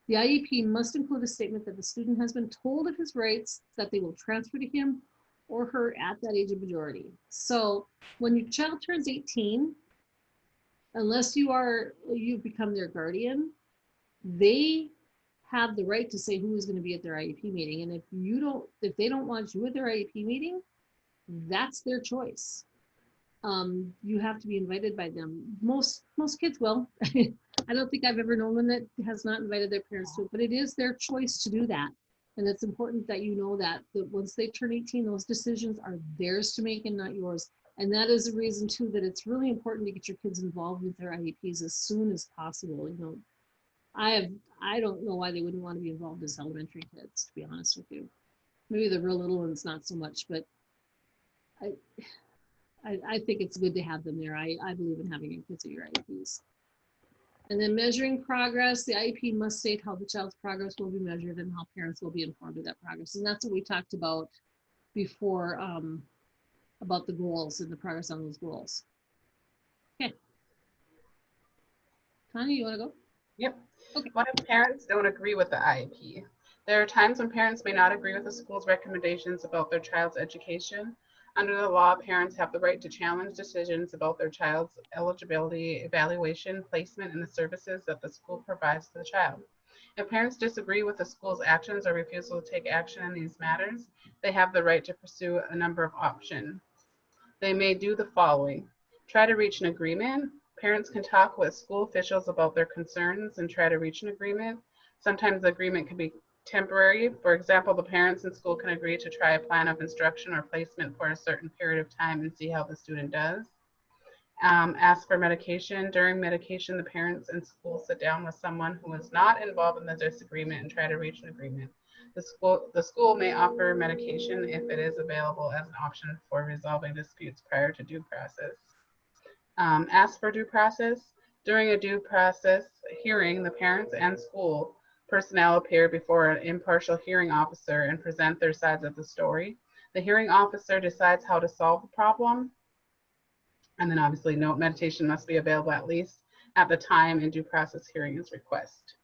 the IEP must include a statement that the student has been told of his rights, that they will transfer to him or her at that age of majority. So when your child turns 18, unless you've become their guardian, they have the right to say who is going to be at their IEP meeting. And if they don't want you at their IEP meeting, that's their choice. You have to be invited by them. Most kids will. I don't think I've ever known one that has not invited their parents to it, but it is their choice to do that. And it's important that you know that once they turn 18, those decisions are theirs to make and not yours. And that is a reason too that it's really important to get your kids involved with their IEPs as soon as possible. You know, I don't know why they wouldn't want to be involved as elementary kids, to be honest with you. Maybe the real little ones not so much, but I think it's good to have them there. I believe in having your kids at your IEPs. And then measuring progress, the IEP must state how the child's progress will be measured and how parents will be informed of that progress. And that's what we talked about before, about the goals and the progress on those goals. Okay. Tanya, you want to go? Yep. Okay. What if parents don't agree with the IEP? There are times when parents may not agree with the school's recommendations about their child's education. Under the law, parents have the right to challenge decisions about their child's eligibility, evaluation, placement, and the services that the school provides to the child. If parents disagree with the school's actions or refusal to take action in these matters, they have the right to pursue a number of options. They may do the following: try to reach an agreement. Parents can talk with school officials about their concerns and try to reach an agreement. Sometimes the agreement can be temporary. For example, the parents in school can agree to try a plan of instruction or placement for a certain period of time and see how the student does. Ask for medication. During medication, the parents in school sit down with someone who is not involved in the disagreement and try to reach an agreement. The school may offer medication if it is available as an option for resolving disputes prior to due process. Ask for due process. During a due process hearing, the parents and school personnel appear before an impartial hearing officer and present their sides of the story. The hearing officer decides how to solve the problem. And then obviously note meditation must be available at least at the time in due process hearing is requested.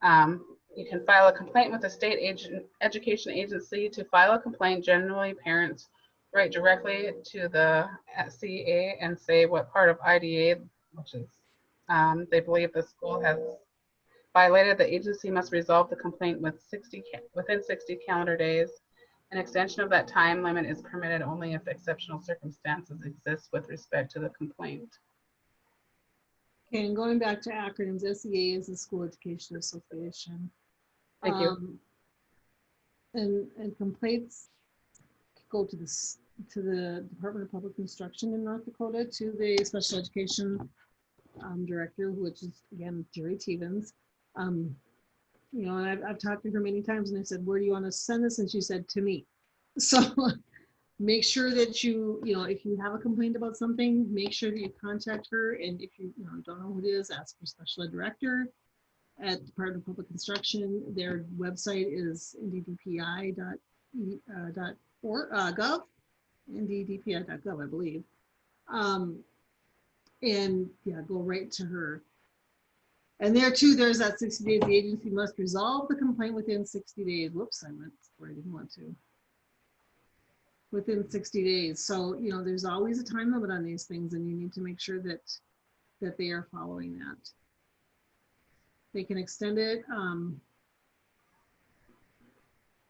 You can file a complaint with the state education agency. To file a complaint, generally parents write directly to the CA and say what part of IDA, which is they believe the school has violated. The agency must resolve the complaint within 60 calendar days. An extension of that time limit is permitted only if exceptional circumstances exist with respect to the complaint. Okay, and going back to acronyms, SEA is the School Education Association. Thank you. And complaints go to the Department of Public Instruction in North Dakota, to the special education director, which is again Jerry Tevens. You know, and I've talked to her many times, and I said, "Where do you want to send this?" And she said, "To me." So make sure that you know, if you have a complaint about something, make sure that you contact her. And if you don't know who it is, ask your special ed director at Department of Public Instruction. Their website is nddpi.gov, nddpi.gov, I believe. And yeah, go right to her. And there too, there's that 60 days. The agency must resolve the complaint within 60 days. Whoops, I went where I didn't want to. Within 60 days. So, you know, there's always a time limit on these things, and you need to make sure that they are following that. They can extend it.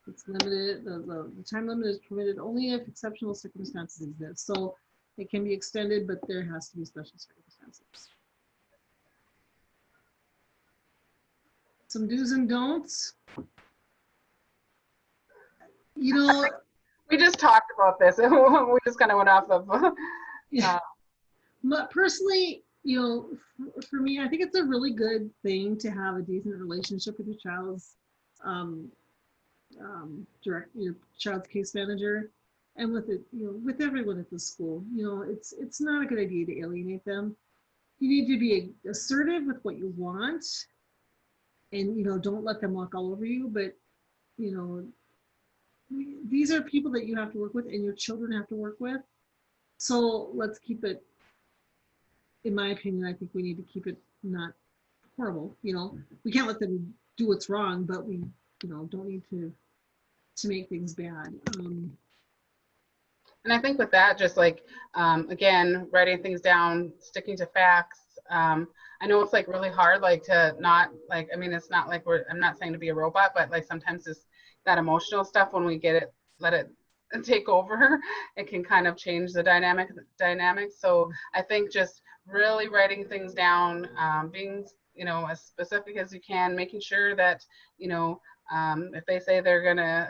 It's limited. The time limit is permitted only if exceptional circumstances exist. So it can be extended, but there has to be special circumstances. some do's and don'ts. You know, We just talked about this. We just kind of went off of. yeah. But personally, you know, for me, I think it's a really good thing to have a decent relationship with your child's your child's case manager, and with it, you know, with everyone at the school. You know, it's not a good idea to alienate them. You need to be assertive with what you want, and you know, don't let them walk all over you. But you know, these are people that you have to work with, and your children have to work with. So let's keep it. In my opinion, I think we need to keep it not horrible. You know, we can't let them do what's wrong, but we, you know, don't need to make things bad. And I think with that, just like, again, writing things down, sticking to facts. I know it's like really hard, like to not like, I mean, it's not like I'm not saying to be a robot, but like sometimes it's that emotional stuff when we let it take over, it can kind of change the dynamics. So I think just really writing things down, being, you know, as specific as you can, making sure that, you know, if they say if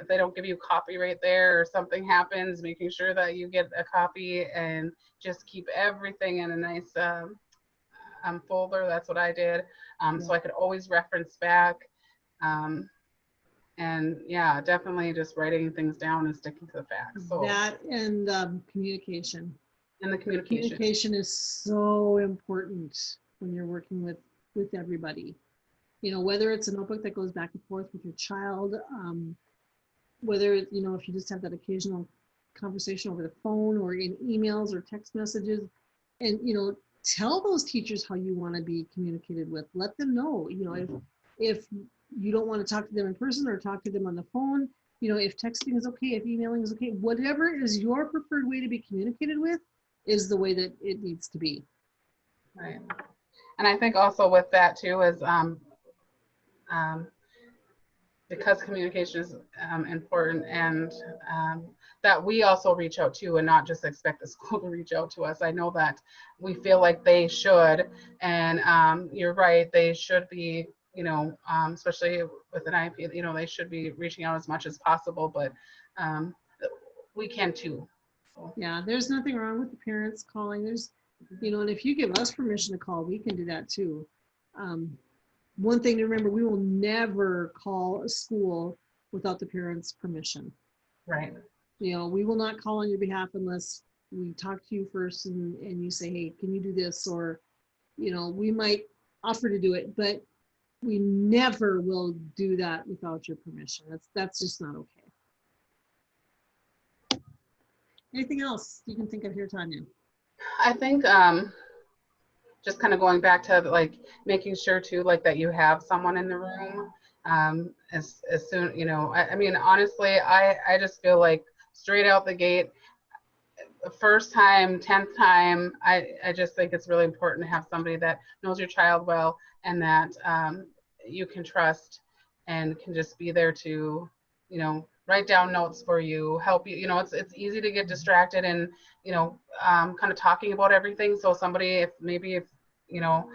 they don't give you copy right there or something happens, making sure that you get a copy and just keep everything in a nice folder. That's what I did. So I could always reference back. And yeah, definitely just writing things down and sticking to the facts. So that and communication. And the communication. Communication is so important when you're working with everybody. You know, whether it's a notebook that goes back and forth with your child, whether, you know, if you just have that occasional conversation over the phone or in emails or text messages, and, you know, tell those teachers how you want to be communicated with. Let them know, you know, if you don't want to talk to them in person or talk to them on the phone, you know, if texting is okay, if emailing is okay, whatever is your preferred way to be communicated with is the way that it needs to be. Right. And I think also with that too is because communication is important, and that we also reach out to and not just expect the school to reach out to us. I know that we feel like they should, and you're right, they should be, you know, especially with an IEP, you know, they should be reaching out as much as possible, but we can too. So. Yeah, there's nothing wrong with the parents calling. There's, you know, and if you give us permission to call, we can do that too. One thing to remember, we will never call a school without the parents' permission. Right. You know, we will not call on your behalf unless we talk to you first and you say, hey, can you do this? Or, you know, we might offer to do it, but we never will do that without your permission. That's just not okay. Anything else you can think of here, Tanya? I think just kind of going back to like making sure too, like that you have someone in the room as soon, you know, I mean, honestly, I just feel like straight out the gate, the first time, 10th time, I just think it's really important to have somebody that knows your child well and that you can trust and can just be there to, you know, write down notes for you, help you. You know, it's easy to get distracted and, you know, kind of talking about everything. So somebody, if you know,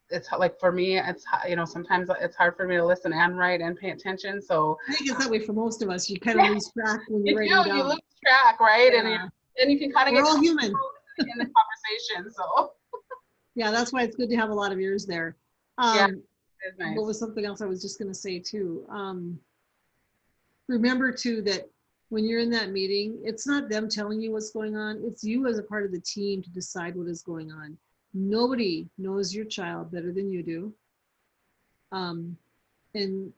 it's like for me, it's, you know, sometimes it's hard for me to listen and write and pay attention. So I think it's that way for most of us. You kind of lose track when you're writing down. You lose track, right? Yeah. And you can kind of We're get all human in the conversation. So yeah, that's why it's good to have a lot of ears there. Yeah, it's nice. What was something else I was just going to say too? Remember too that when you're in that meeting, it's not them telling you what's going on. It's you as a part of the team to decide what is going on. Nobody knows your child better than you do. And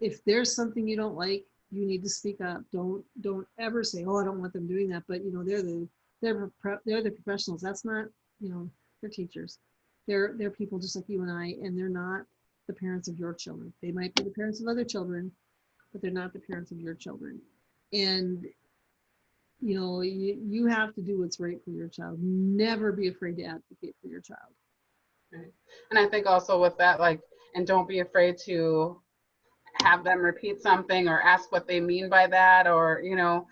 if there's something you don't like, you need to speak up. Don't ever say, oh, I don't want them doing that. But you know, they're the professionals. That's not, you know, they're teachers. They're people just like you and I, and they're not the parents of your children. They might be the parents of other children, but they're not the parents of your children. And you know, you have to do what's right for your child. Never be afraid to advocate for your child. Right. And I think also with that, like, and don't be afraid to have them repeat something or ask what they mean by that, or, you know,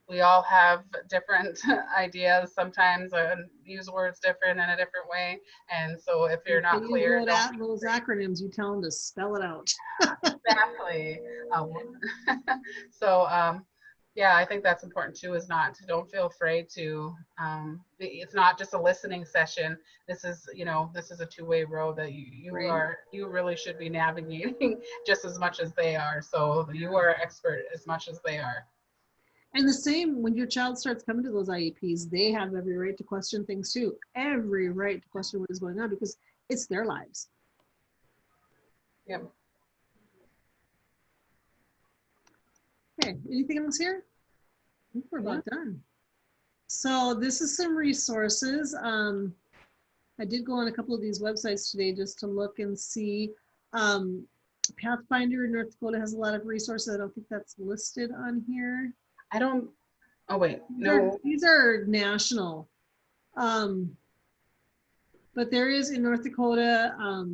we all have different ideas sometimes and use words different in a different way. And so if you're not clear, those acronyms, you tell them to spell it out. exactly. So yeah, I think that's important too, is don't feel afraid to, it's not just a listening session. This is, this is a two-way road that you really should be navigating just as much as they are. So you are expert as much as they are. And the same when your child starts coming to those IEPs, they have every right to question things too. Every right to question what is going on because it's their lives. Yep. Okay, anything else here? I think we're about done. So this is some resources. I did go on a couple of these websites today just to look and see. Pathfinder in North Dakota has a lot of resources. I don't think that's listed on here. Oh wait, no. These are national. But there is in North Dakota,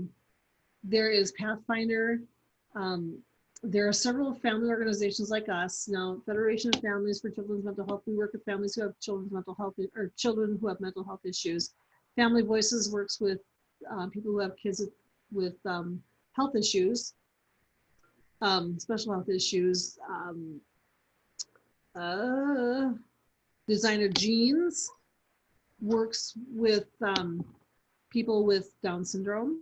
there is Pathfinder. There are several family organizations like us. Now, Federation of Families for Children's Mental Health, we work with families who have children's mental health or children who have mental health issues. Family Voices works with people who have kids with health issues, special health issues. Designer Genes works with people with Down syndrome.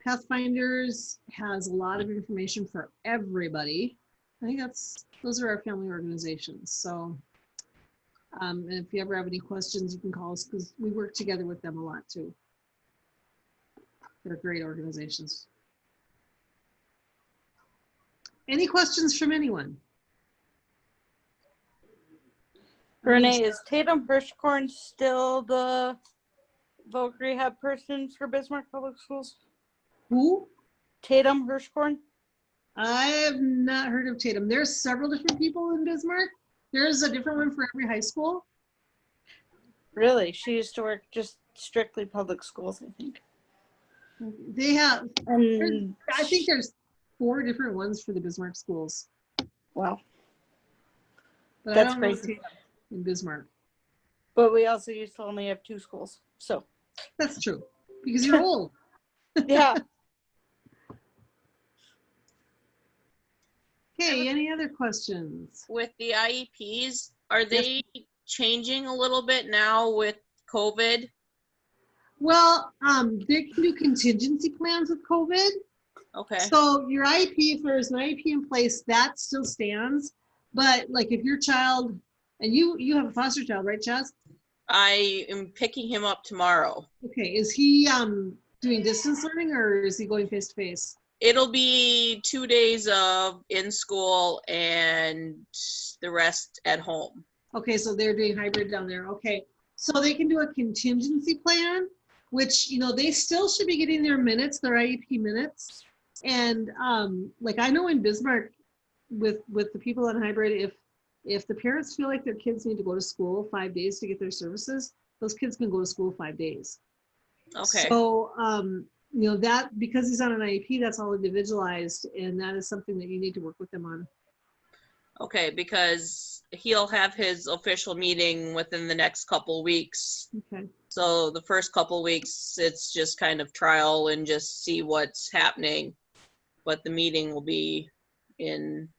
Pathfinders has a lot of information for everybody. I think those are our family organizations. So, and if you ever have any questions, you can call us because we work together with them a lot too. They're great organizations. Any questions from anyone? Renee, is Tatum Hirschkorn still the voc rehab person for Bismarck Public Schools? Who? Tatum Hirschkorn? I have not heard of Tatum. There's several different people in Bismarck. There's a different one for every high school. Really? She used to work just strictly public schools, I think. They have, I think there's 4 different ones for the Bismarck schools. Wow. But that's I don't know crazy. in Bismarck. But we also used to only have 2 schools, so. That's true, because you're old. Yeah. Okay, any other questions? With the IEPs, are they changing a little bit now with COVID? Well, they can do contingency plans with COVID. Okay. So your IEP, if there's an IEP in place, that still stands. But like if your child, and you have a foster child, right, Chaz? I am picking him up tomorrow. Okay, is he doing distance learning or is he going face to face? It'll be 2 days of in school and the rest at home. Okay, so they're doing hybrid down there. Okay, so they can do a contingency plan, which, they still should be getting their minutes, their IEP minutes. And like I know in Bismarck with the people on hybrid, if the parents feel like their kids need to go to school 5 days to get their services, those kids can go to school 5 days. Okay. So, that because he's on an IEP, that's all individualized, and that is something that you need to work with them on. Okay, because he'll have his official meeting within the next couple weeks. Okay. So the first couple weeks, it's just kind of trial and just see what's happening. But the meeting will be in,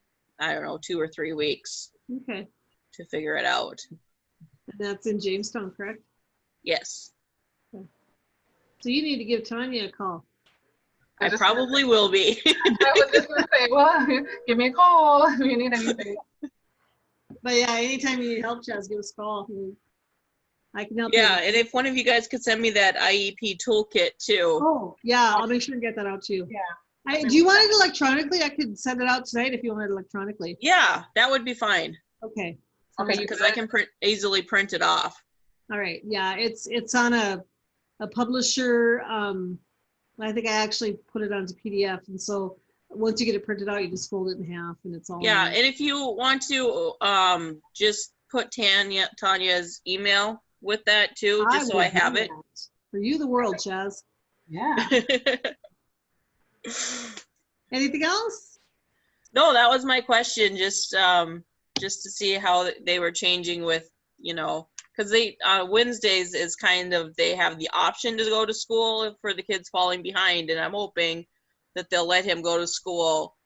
2 or 3 weeks. Okay. To figure it out. And that's in Jamestown, correct? Yes. Okay. So you need to give Tanya a call. I probably will be. I was just going to say, well, give me a call if you need anything. But yeah, anytime you need help, Chaz, give us a call. I can help you. Yeah, and if one of you guys could send me that IEP toolkit too. Oh, yeah, I'll make sure to get that out to you. Yeah. Do you want it electronically? I could send it out tonight if you want it electronically. Yeah, that would be fine. Okay. Okay, because I can easily print it off. All right. Yeah, it's on a publisher. I think I actually put it onto PDF, and so once you get it printed out, you just fold it in half, and it's all. Yeah, and if you want to, just put Tanya's email with that too, just so I have it. For you, the world, Chaz. Yeah. Anything else? No, that was my question. Just just to see how they were changing with, because they Wednesdays is kind of, they have the option to go to school for the kids falling behind, and I'm hoping that they'll let him go to school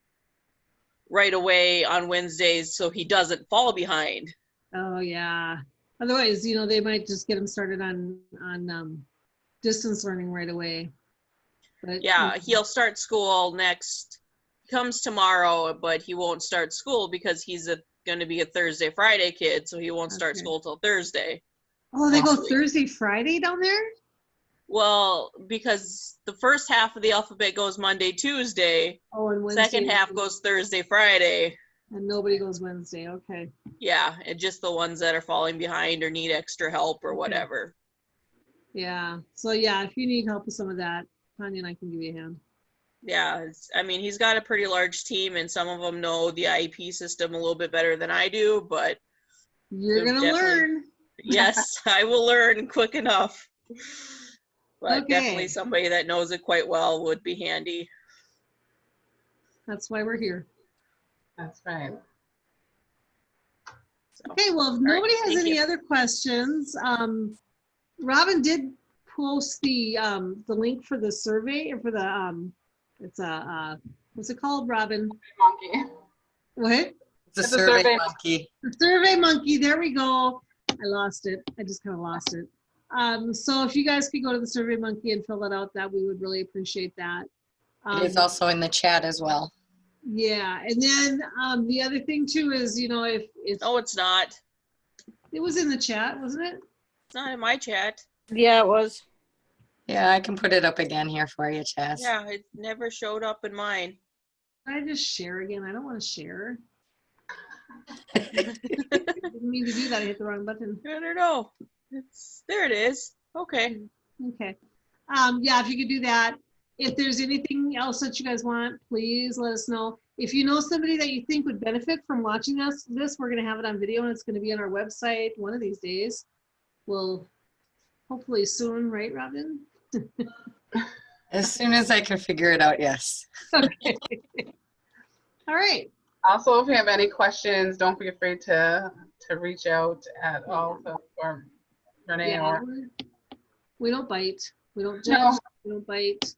right away on Wednesdays so he doesn't fall behind. Oh, yeah. Otherwise, they might just get him started on distance learning right away. But Yeah, he'll start school comes tomorrow, but he won't start school because he's going to be a Thursday, Friday kid, so he won't start Okay. school till Thursday. Oh, they go Possibly. Thursday, Friday down there? Well, because the first half of the alphabet goes Monday, Tuesday. Oh, and Wednesday. Second half goes Thursday, Friday. And nobody goes Wednesday. Okay. Yeah, and just the ones that are falling behind or need extra help or Okay. whatever. Yeah. So yeah, if you need help with some of that, Tanya and I can give you a hand. Yeah, he's got a pretty large team, and some of them know the IEP system a little bit better than I do, but You're going to learn. Yes, I will learn quick enough. But Okay. definitely somebody that knows it quite well would be handy. That's why we're here. That's right. So. Okay, well, if nobody has thank any you. other questions, Robin did post the link for the survey, or for the it's a what's it called, Robin? Monkey. What? It's a survey monkey. The Survey Monkey. There we go. I lost it. I just kind of lost it. So if you guys could go to the Survey Monkey and fill it out, that we would really appreciate that. It is also in the chat as well. Yeah, and then the other thing too is, if No, it's not. it was in the chat, wasn't it? It's not in my chat. Yeah, it was. Yeah, I can put it up again here for you, Chaz. Yeah, it never showed up in mine. Can I just share again? I don't want to share. I didn't mean to do that. I hit the wrong button. I don't know. There it is. Okay. Okay. Yeah, if you could do that. If there's anything else that you guys want, please let us know. If you know somebody that you think would benefit from watching this, we're going to have it on video and it's going to be on our website one of these days. Well, hopefully soon, right, Robin? As soon as I can figure it out, yes. Okay. All right. Also, if you have any questions, don't be afraid to reach out at all to or Renee Yeah, or we don't bite. We don't judge. No. We don't bite.